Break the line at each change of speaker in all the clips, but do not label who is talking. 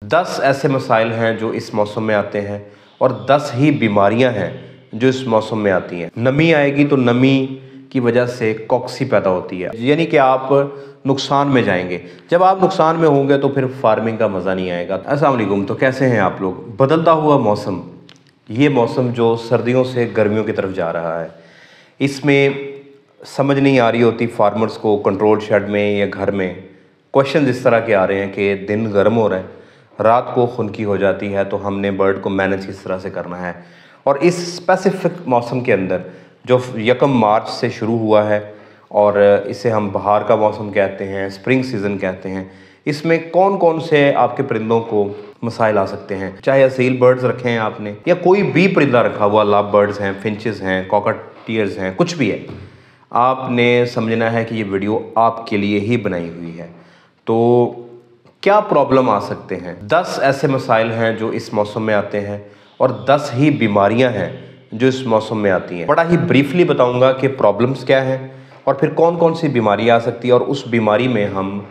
10 ऐसे मसाइल हैं जो इस मौसम में आते हैं और 10 ही बीमारियां हैं जो इस मौसम में आती हैं। नमी आएगी तो नमी की वजह से कॉक्सी पैदा होती है, यानी कि आप नुकसान में जाएंगे। जब आप नुकसान में होंगे तो फिर फार्मिंग का मज़ा नहीं आएगा। अस्सलाम वालेकुम। तो कैसे हैं आप लोग? बदलता हुआ मौसम, ये मौसम जो सर्दियों से गर्मियों की तरफ जा रहा है, इसमें समझ नहीं आ रही होती फार्मर्स को कंट्रोल शेड में या घर में। क्वेश्चन इस तरह के आ रहे हैं कि दिन गर्म हो रहा है, रात को खुनकी हो जाती है, तो हमने बर्ड को मैनेज किस तरह से करना है। और इस स्पेसिफिक मौसम के अंदर जो 1 मार्च से शुरू हुआ है और इसे हम बहार का मौसम कहते हैं, स्प्रिंग सीज़न कहते हैं, इसमें कौन कौन से आपके परिंदों को मसाइल आ सकते हैं। चाहे असील बर्ड्स रखे हैं आपने या कोई भी परिंदा रखा हुआ, लव बर्ड्स हैं, फिंचेस हैं, कॉकटियर्स हैं, कुछ भी है, आपने समझना है कि ये वीडियो आपके लिए ही बनाई हुई है। तो क्या प्रॉब्लम आ सकते हैं? 10 ऐसे मसाइल हैं जो इस मौसम में आते हैं और 10 ही बीमारियां हैं जो इस मौसम में आती हैं। बड़ा ही ब्रीफली बताऊंगा कि प्रॉब्लम्स क्या हैं और फिर कौन कौन सी बीमारियां आ सकती है और उस बीमारी में हम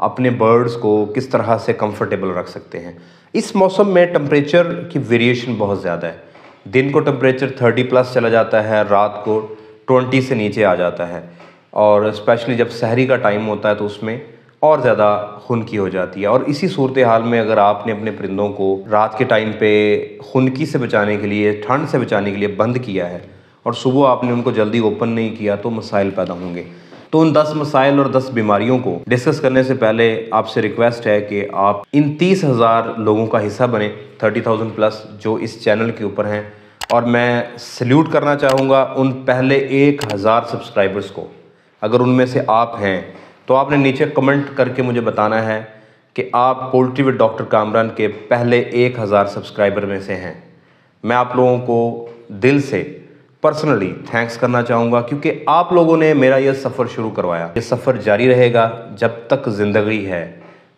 अपने बर्ड्स को किस तरह से कंफर्टेबल रख सकते हैं। इस मौसम में टेम्परेचर की वेरिएशन बहुत ज़्यादा है। दिन को टेम्परेचर 30+ चला जाता है, रात को 20 से नीचे आ जाता है, और स्पेशली जब सहरी का टाइम होता है तो उसमें और ज़्यादा खुनकी हो जाती है। और इसी सूरत हाल में अगर आपने अपने परिंदों को रात के टाइम पे खुनकी से बचाने के लिए, ठंड से बचाने के लिए बंद किया है और सुबह आपने उनको जल्दी ओपन नहीं किया, तो मसाइल पैदा होंगे। तो उन 10 मसाइल और 10 बीमारियों को डिस्कस करने से पहले आपसे रिक्वेस्ट है कि आप इन 30,000 लोगों का हिस्सा बने, 30,000+ जो इस चैनल के ऊपर हैं। और मैं सल्यूट करना चाहूँगा उन पहले 1,000 सब्सक्राइबर्स को। अगर उनमें से आप हैं तो आपने नीचे कमेंट करके मुझे बताना है कि आप पोल्ट्री विद डॉक्टर कामरान के पहले 1,000 सब्सक्राइबर में से हैं। मैं आप लोगों को दिल से पर्सनली थैंक्स करना चाहूँगा, क्योंकि आप लोगों ने मेरा यह सफ़र शुरू करवाया। ये सफ़र जारी रहेगा जब तक ज़िंदगी है,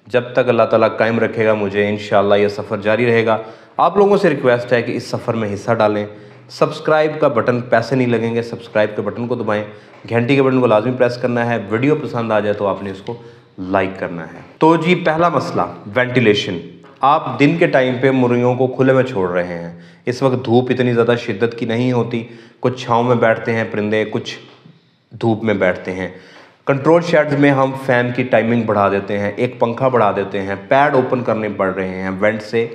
जब तक अल्लाह ताला कायम रखेगा मुझे, इंशाअल्लाह यह सफ़र जारी रहेगा। आप लोगों से रिक्वेस्ट है कि इस सफ़र में हिस्सा डालें। सब्सक्राइब का बटन, पैसे नहीं लगेंगे, सब्सक्राइब के बटन को दबाएं, घंटी के बटन को लाजमी प्रेस करना है। वीडियो पसंद आ जाए तो आपने इसको लाइक करना है। तो जी, पहला मसला वेंटिलेशन। आप दिन के टाइम पे मुर्गियों को खुले में छोड़ रहे हैं। इस वक्त धूप इतनी ज़्यादा शिद्दत की नहीं होती, कुछ छाँव में बैठते हैं परिंदे, कुछ धूप में बैठते हैं। कंट्रोल शेड्स में हम फ़ैन की टाइमिंग बढ़ा देते हैं, एक पंखा बढ़ा देते हैं, पैड ओपन करने पड़ रहे हैं। वेंट से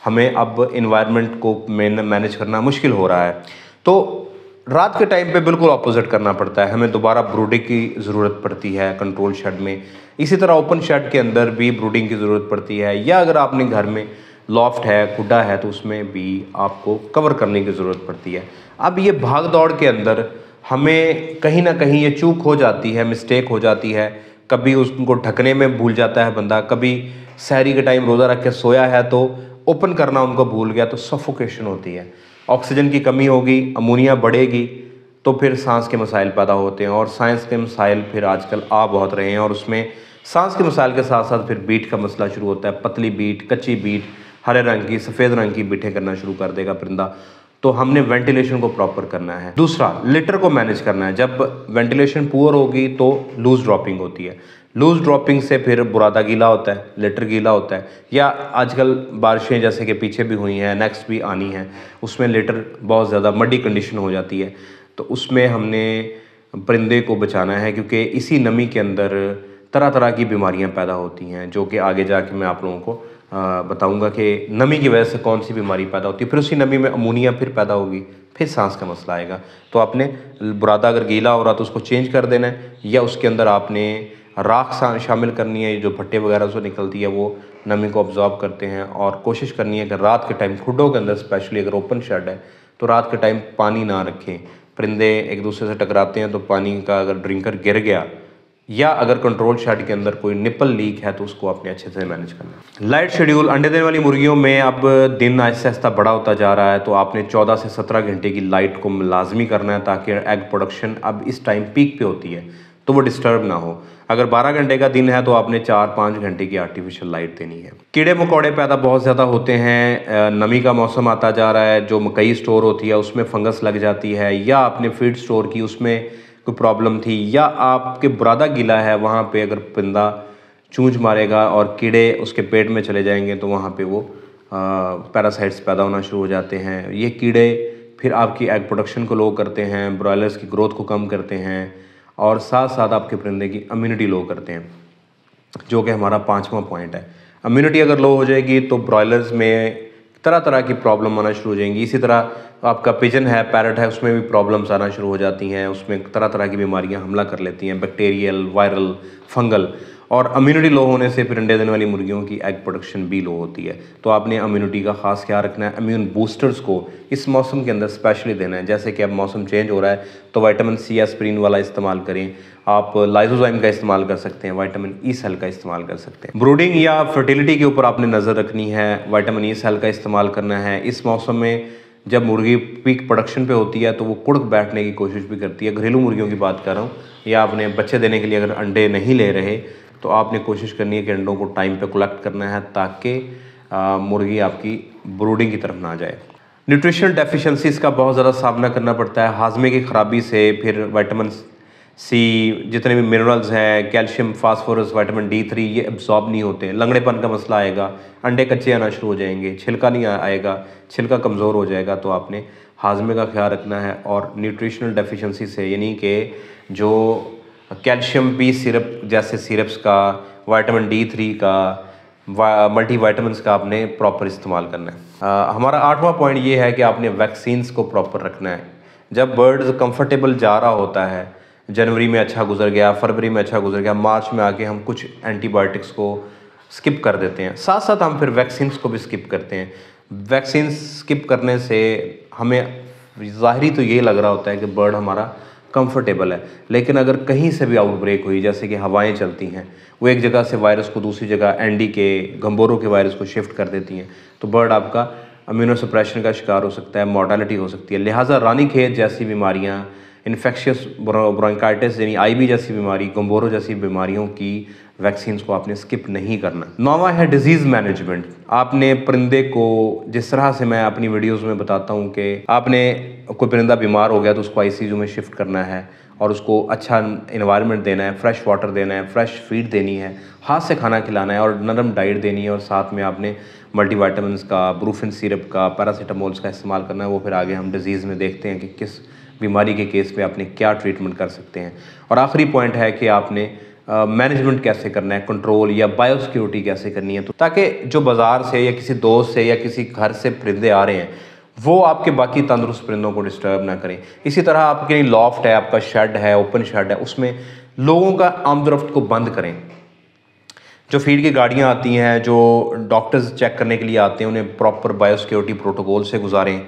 हमें अब इन्वायरमेंट को मैनेज करना मुश्किल हो रहा है। तो रात के टाइम पे बिल्कुल ऑपोजिट करना पड़ता है, हमें दोबारा ब्रूडिंग की ज़रूरत पड़ती है कंट्रोल शेड में। इसी तरह ओपन शेड के अंदर भी ब्रूडिंग की ज़रूरत पड़ती है, या अगर आपने घर में लॉफ्ट है, खुड्डा है, तो उसमें भी आपको कवर करने की ज़रूरत पड़ती है। अब ये भाग दौड़ के अंदर हमें कहीं ना कहीं ये चूक हो जाती है, मिस्टेक हो जाती है। कभी उसको ढकने में भूल जाता है बंदा, कभी सहरी के टाइम रोज़ा रख के सोया है तो ओपन करना उनको भूल गया, तो सफोकेशन होती है, ऑक्सीजन की कमी होगी, अमोनिया बढ़ेगी, तो फिर सांस के मसाइल पैदा होते हैं। और सांस के मसाइल फिर आजकल आ बहुत रहे हैं, और उसमें सांस के मसाइल के साथ साथ फिर बीट का मसला शुरू होता है। पतली बीट, कच्ची बीट, हरे रंग की, सफ़ेद रंग की बीटें करना शुरू कर देगा परिंदा। तो हमने वेंटिलेशन को प्रॉपर करना है। दूसरा, लिटर को मैनेज करना है। जब वेंटिलेशन पुअर होगी तो लूज ड्रॉपिंग होती है। लूज ड्रॉपिंग से फिर बुरादा गीला होता है, लिटर गीला होता है, या आजकल बारिशें जैसे कि पीछे भी हुई हैं, नेक्स्ट भी आनी है, उसमें लिटर बहुत ज़्यादा मडी कंडीशन हो जाती है। तो उसमें हमने परिंदे को बचाना है, क्योंकि इसी नमी के अंदर तरह तरह की बीमारियां पैदा होती हैं, जो कि आगे जाके मैं आप लोगों को बताऊंगा कि नमी की वजह से कौन सी बीमारी पैदा होती है। फिर उसी नमी में अमोनिया फिर पैदा होगी, फिर सांस का मसला आएगा। तो आपने बुरादा अगर गीला हो रहा तो उसको चेंज कर देना है, या उसके अंदर आपने राख शामिल करनी है। जो भट्टे वगैरह से निकलती है वो नमी को ऑब्जॉर्ब करते हैं। और कोशिश करनी है कि रात के टाइम खुडों के अंदर, स्पेशली अगर ओपन शेड है, तो रात के टाइम पानी ना रखें। परिंदे एक दूसरे से टकराते हैं, तो पानी का अगर ड्रिंकर गिर गया, या अगर कंट्रोल शेड के अंदर कोई निपल लीक है, तो उसको आपने अच्छे से मैनेज करना है। Light schedule. अंडे देने वाली मुर्गियों में अब दिन आहिस्ता आहिस्ता बड़ा होता जा रहा है, तो आपने 14 से 17 घंटे की लाइट को लाजमी करना है, ताकि एग प्रोडक्शन अब इस टाइम पीक पे होती है तो वो डिस्टर्ब ना हो। अगर 12 घंटे का दिन है तो आपने 4-5 घंटे की आर्टिफिशियल लाइट देनी है। कीड़े मकोड़े पैदा बहुत ज़्यादा होते हैं। नमी का मौसम आता जा रहा है, जो मकई स्टोर होती है उसमें फंगस लग जाती है, या आपने फीड स्टोर की उसमें कोई प्रॉब्लम थी, या आपके बुरादा गीला है, वहाँ पे अगर परिंदा चूंझ मारेगा और कीड़े उसके पेट में चले जाएंगे, तो वहाँ पे वो पैरासाइट्स पैदा होना शुरू हो जाते हैं। ये कीड़े फिर आपकी एग प्रोडक्शन को लो करते हैं, ब्रॉयलर्स की ग्रोथ को कम करते हैं और साथ साथ आपके परिंदे की इम्यूनिटी लो करते हैं, जो कि हमारा 5वां पॉइंट है। इम्यूनिटी अगर लो हो जाएगी तो ब्रॉयलर्स में तरह तरह की प्रॉब्लम आना शुरू हो जाएंगी। इसी तरह आपका पिजन है, पैरट है, उसमें भी प्रॉब्लम्स आना शुरू हो जाती हैं। उसमें तरह तरह की बीमारियां हमला कर लेती हैं, बैक्टीरियल, वायरल, फंगल। और इम्यूनिटी लो होने से फिर अंडे देने वाली मुर्गियों की एग प्रोडक्शन भी लो होती है। तो आपने इम्यूनिटी का खास ख्याल रखना है। इम्यून बूस्टर्स को इस मौसम के अंदर स्पेशली देना है। जैसे कि अब मौसम चेंज हो रहा है तो विटामिन सी, एस्पिरिन वाला इस्तेमाल करें। आप लाइसोजाइम का इस्तेमाल कर सकते हैं, विटामिन ई सेल का इस्तेमाल कर सकते हैं। ब्रूडिंग या फर्टिलिटी के ऊपर आपने नज़र रखनी है, विटामिन ई सेल का इस्तेमाल करना है। इस मौसम में जब मुर्गी पीक प्रोडक्शन पे होती है तो वो कुड़क बैठने की कोशिश भी करती है। घरेलू मुर्गियों की बात कर रहा हूँ, या आपने बच्चे देने के लिए अगर अंडे नहीं ले रहे तो आपने कोशिश करनी है कि अंडों को टाइम पे कलेक्ट करना है, ताकि मुर्गी आपकी ब्रूडिंग की तरफ ना जाए। न्यूट्रिशनल डेफिशिएंसीज का बहुत ज़्यादा सामना करना पड़ता है। हाजमे की ख़राबी से फिर विटामिन सी, जितने भी मिनरल्स हैं, कैल्शियम, फास्फोरस, विटामिन D3, ये एब्जॉर्ब नहीं होते। लंगड़ेपन का मसला आएगा, अंडे कच्चे आना शुरू हो जाएंगे, छिलका नहीं आएगा, छिलका कमज़ोर हो जाएगा। तो आपने हाजमे का ख्याल रखना है। और न्यूट्रिशनल डेफिशिएंसी से यानी कि जो कैल्शियम पी सिरप जैसे सिरप्स का, विटामिन D3 का, मल्टी वाइटामिन का आपने प्रॉपर इस्तेमाल करना है। हमारा 8वां पॉइंट ये है कि आपने वैक्सीन्स को प्रॉपर रखना है। जब बर्ड्स कंफर्टेबल जा रहा होता है, जनवरी में अच्छा गुजर गया, फरवरी में अच्छा गुजर गया, मार्च में आके हम कुछ एंटीबायोटिक्स को स्किप कर देते हैं, साथ साथ हम फिर वैक्सीन्स को भी स्किप करते हैं। वैक्सीन स्किप करने से हमें ज़ाहिरी तो ये लग रहा होता है कि बर्ड हमारा कंफर्टेबल है, लेकिन अगर कहीं से भी आउटब्रेक हुई, जैसे कि हवाएं चलती हैं, वो एक जगह से वायरस को दूसरी जगह एंडी के, गंबोरों के वायरस को शिफ्ट कर देती हैं, तो बर्ड आपका इम्यूनोसप्रेशन का शिकार हो सकता है, मॉर्टेलिटी हो सकती है। लिहाजा रानीखेत जैसी बीमारियां, इन्फेक्शियस ब्रोंकाइटिस यानी आईबी जैसी बीमारी, गंबोरो जैसी बीमारियों की वैक्सीन्स को आपने स्किप नहीं करना। 9वां है डिजीज़ मैनेजमेंट। आपने परिंदे को, जिस तरह से मैं अपनी वीडियोस में बताता हूँ कि आपने कोई परिंदा बीमार हो गया तो उसको आईसीयू में शिफ्ट करना है और उसको अच्छा इन्वायरमेंट देना है, फ्रेश वाटर देना है, फ्रेश फीड देनी है, हाथ से खाना खिलाना है और नरम डाइट देनी है, और साथ में आपने मल्टीविटामिन्स का, ब्रूफिन सिरप का, पैरासीटामोल्स का इस्तेमाल करना है। वो फिर आगे हम डिजीज़ में देखते हैं कि किस बीमारी के केस में आपने क्या ट्रीटमेंट कर सकते हैं। और आखिरी पॉइंट है कि आपने मैनेजमेंट कैसे करना है, कंट्रोल या बायोसिक्योरिटी कैसे करनी है, तो ताकि जो बाज़ार से या किसी दोस्त से या किसी घर से परिंदे आ रहे हैं वो आपके बाकी तंदुरुस्त परिंदों को डिस्टर्ब ना करें। इसी तरह आपके लॉफ्ट है, आपका शेड है, ओपन शेड है, उसमें लोगों का आमदरफ्त को बंद करें। जो फीड की गाड़ियाँ आती हैं, जो डॉक्टर्स चेक करने के लिए आते हैं, उन्हें प्रॉपर बायोसिक्योरिटी प्रोटोकॉल से गुजारें।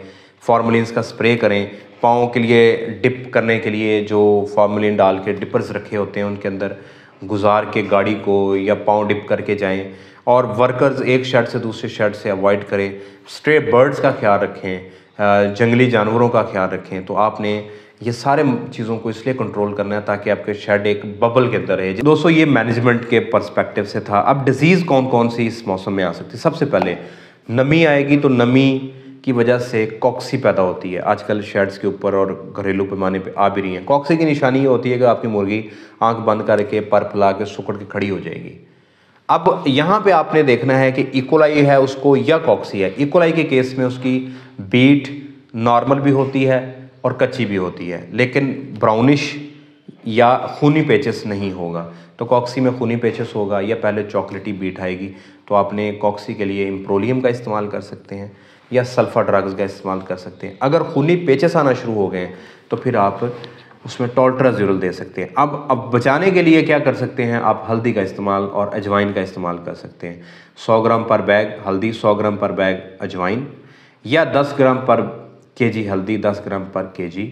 फॉर्मलिन्स का स्प्रे करें। पाँव के लिए डिप करने के लिए जो फॉर्मलिन डाल के डिपर्स रखे होते हैं उनके अंदर गुजार के गाड़ी को या पाँव डिप करके जाएं। और वर्कर्स एक शेड से दूसरे शेड से अवॉइड करें। स्ट्रे बर्ड्स का ख्याल रखें, जंगली जानवरों का ख्याल रखें। तो आपने ये सारे चीज़ों को इसलिए कंट्रोल करना है ताकि आपके शेड एक बबल के अंदर रहे। दोस्तों, ये मैनेजमेंट के पर्सपेक्टिव से था। अब डिजीज़ कौन कौन सी इस मौसम में आ सकती है? सबसे पहले नमी आएगी, तो नमी की वजह से कॉक्सी पैदा होती है। आजकल शेड्स के ऊपर और घरेलू पैमाने पे आ भी रही हैं। कॉक्सी की निशानी ये होती है कि आपकी मुर्गी आंख बंद करके पर फैला के सुकड़ के खड़ी हो जाएगी। अब यहाँ पे आपने देखना है कि इकोलाई है उसको या कॉक्सी है। इकोलाई के केस में उसकी बीट नॉर्मल भी होती है और कच्ची भी होती है, लेकिन ब्राउनिश या खूनी पेचेस नहीं होगा। तो कॉक्सी में खूनी पेचेस होगा या पहले चॉकलेटी बीट आएगी। तो आपने कॉक्सी के लिए इम्प्रोलियम का इस्तेमाल कर सकते हैं या सल्फा ड्रग्स का इस्तेमाल कर सकते हैं। अगर खूनी पेचेस आना शुरू हो गए तो फिर आप उसमें टॉल्ट्राज़ोल दे सकते हैं। अब बचाने के लिए क्या कर सकते हैं? आप हल्दी का इस्तेमाल और अजवाइन का इस्तेमाल कर सकते हैं। 100 ग्राम पर बैग हल्दी, 100 ग्राम पर बैग अजवाइन, या 10 ग्राम पर केजी हल्दी, 10 ग्राम पर केजी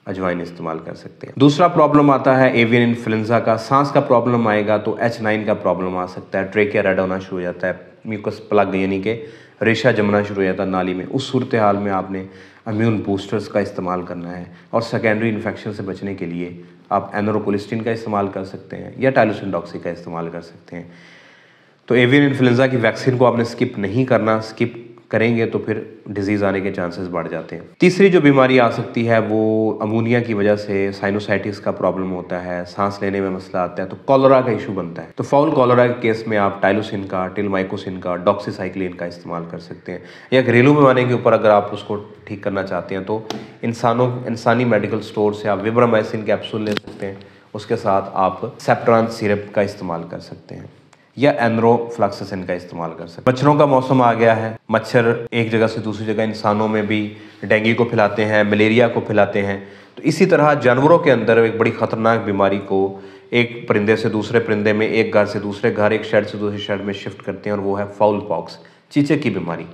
अजवाइन इस्तेमाल कर सकते हैं। दूसरा प्रॉब्लम आता है एवियन इन्फ्लुएंजा का। सांस का प्रॉब्लम आएगा तो H9 का प्रॉब्लम आ सकता है। ट्रेकिया रेड होना शुरू हो जाता है, म्यूकस प्लग यानी कि रेशा जमना शुरू हो जाता है नाली में। उस सूरत हाल में आपने इम्यून बूस्टर्स का इस्तेमाल करना है। और सेकेंडरी इन्फेक्शन से बचने के लिए आप एनोरोकोलिस्टिन का इस्तेमाल कर सकते हैं या टाइलोसिन डॉक्सी का इस्तेमाल कर सकते हैं। तो एवियन इन्फ्लुएंजा की वैक्सीन को आपने स्किप नहीं करना। स्किप करेंगे तो फिर डिजीज़ आने के चांसेस बढ़ जाते हैं। तीसरी जो बीमारी आ सकती है वो अमोनिया की वजह से साइनोसाइटिस का प्रॉब्लम होता है, सांस लेने में मसला आता है, तो कॉलरा का इशू बनता है। तो फाउल कॉलरा के केस में आप टाइलोसिन का, टिलमाइकोसिन का, डॉक्सीसाइक्लिन का इस्तेमाल कर सकते हैं। या घरेलू बीमारी के ऊपर अगर आप उसको ठीक करना चाहते हैं तो इंसानी मेडिकल स्टोर से आप विब्रामाइसिन कैप्सूल ले सकते हैं, उसके साथ आप सेप्ट्रान सिरप का इस्तेमाल कर सकते हैं या एनरोफ्लैक्सिसिन का इस्तेमाल कर सकते हैं। मच्छरों का मौसम आ गया है, मच्छर एक जगह से दूसरी जगह इंसानों में भी डेंगू को फैलाते हैं, मलेरिया को फैलाते हैं। तो इसी तरह जानवरों के अंदर एक बड़ी ख़तरनाक बीमारी को एक परिंदे से दूसरे परिंदे में, एक घर से दूसरे घर, एक शेड से दूसरे शेड में शिफ्ट करते हैं और वो है फाउल पॉक्स, चीचे की बीमारी,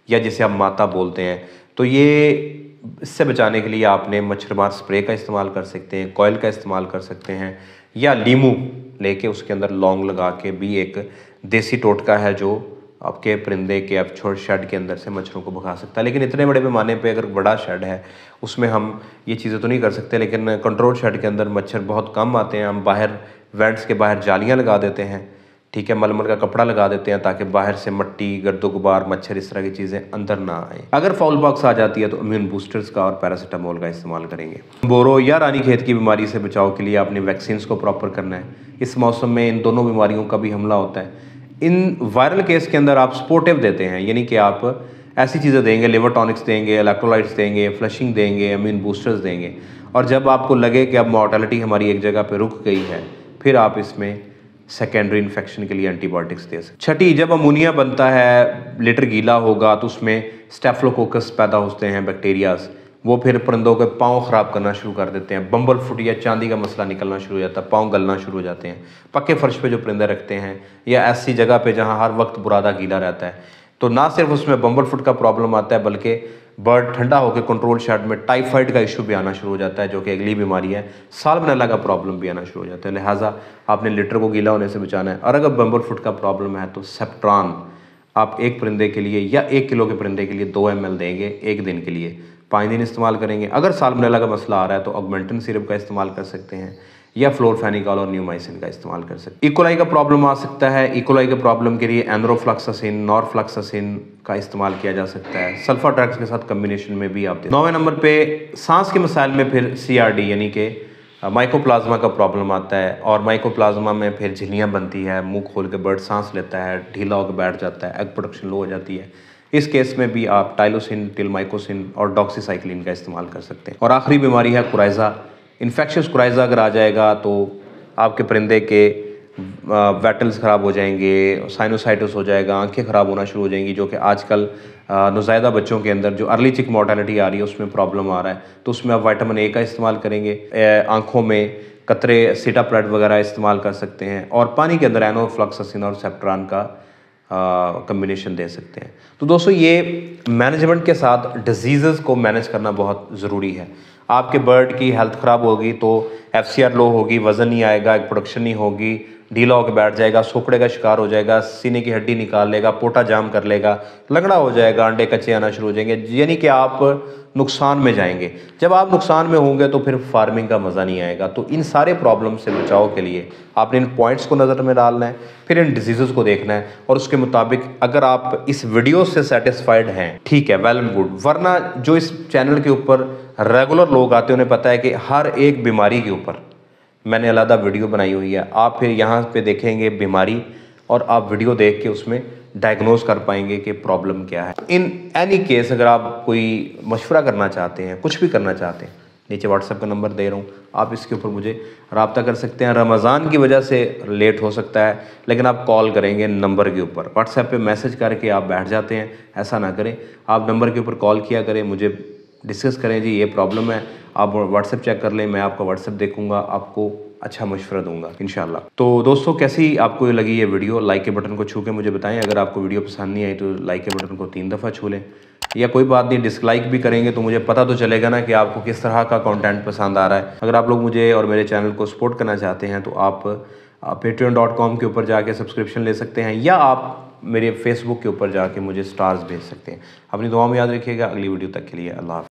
या जिसे आप माता बोलते हैं। तो ये इससे बचाने के लिए आपने मच्छरमार स्प्रे का इस्तेमाल कर सकते हैं, कॉयल का इस्तेमाल कर सकते हैं, या लीमू लेके उसके अंदर लौंग लगा के भी एक देसी टोटका है जो आपके परिंदे के आप छोटे शेड के अंदर से मच्छरों को भगा सकता है। लेकिन इतने बड़े पैमाने पे अगर बड़ा शेड है उसमें हम ये चीज़ें तो नहीं कर सकते, लेकिन कंट्रोल शेड के अंदर मच्छर बहुत कम आते हैं। हम बाहर वेंट्स के बाहर जालियाँ लगा देते हैं, ठीक है, मलमल का कपड़ा लगा देते हैं ताकि बाहर से मट्टी, गर्दो गुबार, मच्छर, इस तरह की चीज़ें अंदर ना आए। अगर फाउल पॉक्स आ जाती है तो इम्यून बूस्टर्स का और पैरासीटामोल का इस्तेमाल करेंगे। बोरो या रानीखेत की बीमारी से बचाव के लिए आपने वैक्सीन को प्रॉपर करना है। इस मौसम में इन दोनों बीमारियों का भी हमला होता है। इन वायरल केस के अंदर आप सपोर्टिव देते हैं, यानी कि आप ऐसी चीज़ें देंगे, लिवर टॉनिक्स देंगे, इलेक्ट्रोलाइट्स देंगे, फ्लशिंग देंगे, इम्यून बूस्टर्स देंगे। और जब आपको लगे कि अब मॉर्टेलिटी हमारी एक जगह पे रुक गई है, फिर आप इसमें सेकेंडरी इन्फेक्शन के लिए एंटीबायोटिक्स दे सकते। छठी, जब अमोनिया बनता है, लिटर गीला होगा तो उसमें स्टेफिलोकोकस पैदा होते हैं, बैक्टीरियाज, वो फिर परिंदों के पाँव ख़राब करना शुरू कर देते हैं। बम्बल फुट या चांदी का मसला निकलना शुरू हो जाता है, पाँव गलना शुरू हो जाते हैं। पक्के फर्श पे जो परिंदे रखते हैं या ऐसी जगह पे जहाँ हर वक्त बुरादा गीला रहता है, तो ना सिर्फ उसमें बम्बल फुट का प्रॉब्लम आता है बल्कि बर्ड ठंडा होकर कंट्रोल शेड में टाइफाइड का इशू भी आना शुरू हो जाता है, जो कि अगली बीमारी है। साल्मोनेला का प्रॉब्लम भी आना शुरू हो जाता है। लिहाजा आपने लिटर को गीला होने से बचाना है। और अगर बम्बल फुट का प्रॉब्लम है तो सेप्ट्रान आप एक परिंदे के लिए या 1 किलो के परिंदे के लिए 2 ml देंगे 1 दिन के लिए, 5 दिन इस्तेमाल करेंगे। अगर साल्मोनेला का मसला आ रहा है तो ऑगमेंटिन सिरप का इस्तेमाल कर सकते हैं या फ्लोरफेनिकॉल और न्यूमाइसिन का इस्तेमाल कर सकते हैं। इकोलाई का प्रॉब्लम आ सकता है। इकोलाई के प्रॉब्लम के लिए एनरोफ्लैक्सिसिन, नॉरफ्लैक्सिसिन का इस्तेमाल किया जा सकता है। सल्फाट्रैक्स के साथ कम्बिनेशन में भी आप 9वें नंबर पे सांस के मसाइल में फिर CRD यानी कि माइकोप्लाज्मा का प्रॉब्लम आता है। और माइकोप्लाज्मा में फिर झिल्लियाँ बनती है, मुंह खोल के बर्ड सांस लेता है, ढीला होकर बैठ जाता है, एग प्रोडक्शन लो हो जाती है। इस केस में भी आप टाइलोसिन, टिलमाइकोसिन और डॉक्सीसाइक्लिन का इस्तेमाल कर सकते हैं। और आखिरी बीमारी है कुराइजा। इन्फेक्शियस कुराइजा अगर आ जाएगा तो आपके परिंदे के वेटल्स ख़राब हो जाएंगे, साइनोसाइटिस हो जाएगा, आंखें ख़राब होना शुरू हो जाएंगी, जो कि आजकल नौज़ायदा बच्चों के अंदर जो अर्ली चिक मॉर्टेलिटी आ रही है उसमें प्रॉब्लम आ रहा है। तो उसमें आप विटामिन A का इस्तेमाल करेंगे, आँखों में कतरे सीटाप्रेड वगैरह इस्तेमाल कर सकते हैं, और पानी के अंदर एनोफ्लैक्सिसिन और सेप्ट्रान का कम्बिनेशन दे सकते हैं। तो दोस्तों, ये मैनेजमेंट के साथ डिजीज़ को मैनेज करना बहुत ज़रूरी है। आपके बर्ड की हेल्थ ख़राब होगी तो FCR लो होगी, वज़न नहीं आएगा, एक प्रोडक्शन नहीं होगी, ढीला होकर बैठ जाएगा, सोकड़े का शिकार हो जाएगा, सीने की हड्डी निकाल लेगा, पोटा जाम कर लेगा, लंगड़ा हो जाएगा, अंडे कच्चे आना शुरू हो जाएंगे, यानी कि आप नुकसान में जाएंगे। जब आप नुकसान में होंगे तो फिर फार्मिंग का मज़ा नहीं आएगा। तो इन सारे प्रॉब्लम से बचाव के लिए आपने इन पॉइंट्स को नज़र में डालना है, फिर इन डिजीज़ को देखना है, और उसके मुताबिक अगर आप इस वीडियो से सेटिस्फाइड हैं, ठीक है, वेल एंड गुड। वरना जो इस चैनल के ऊपर रेगुलर लोग आते हैं उन्हें पता है कि हर एक बीमारी के ऊपर मैंने अलग वीडियो बनाई हुई है। आप फिर यहाँ पे देखेंगे बीमारी और आप वीडियो देख के उसमें डायग्नोज कर पाएंगे कि प्रॉब्लम क्या है। इन एनी केस अगर आप कोई मशवरा करना चाहते हैं, कुछ भी करना चाहते हैं, नीचे व्हाट्सएप का नंबर दे रहा हूँ, आप इसके ऊपर मुझे रब्ता कर सकते हैं। रमज़ान की वजह से लेट हो सकता है, लेकिन आप कॉल करेंगे नंबर के ऊपर, व्हाट्सएप पे मैसेज करके आप बैठ जाते हैं, ऐसा ना करें। आप नंबर के ऊपर कॉल किया करें, मुझे डिस्कस करें, जी ये प्रॉब्लम है, आप व्हाट्सएप चेक कर लें, मैं आपका व्हाट्सएप देखूंगा, आपको अच्छा मशवरा दूंगा इंशाल्लाह। तो दोस्तों, कैसी आपको ये लगी ये वीडियो? लाइक के बटन को छू के मुझे बताएं। अगर आपको वीडियो पसंद नहीं आई तो लाइक के बटन को 3 दफ़ा छू लें, या कोई बात नहीं, डिसलाइक भी करेंगे तो मुझे पता तो चलेगा ना कि आपको किस तरह का कंटेंट पसंद आ रहा है। अगर आप लोग मुझे और मेरे चैनल को सपोर्ट करना चाहते हैं तो आप patreon.com के ऊपर जाके सब्सक्रिप्शन ले सकते हैं, या आप मेरे फेसबुक के ऊपर जाके मुझे स्टार्स भेज सकते हैं। अपनी दुआ में याद रखिएगा। अगली वीडियो तक के लिए अल्लाह हाफ़िज़।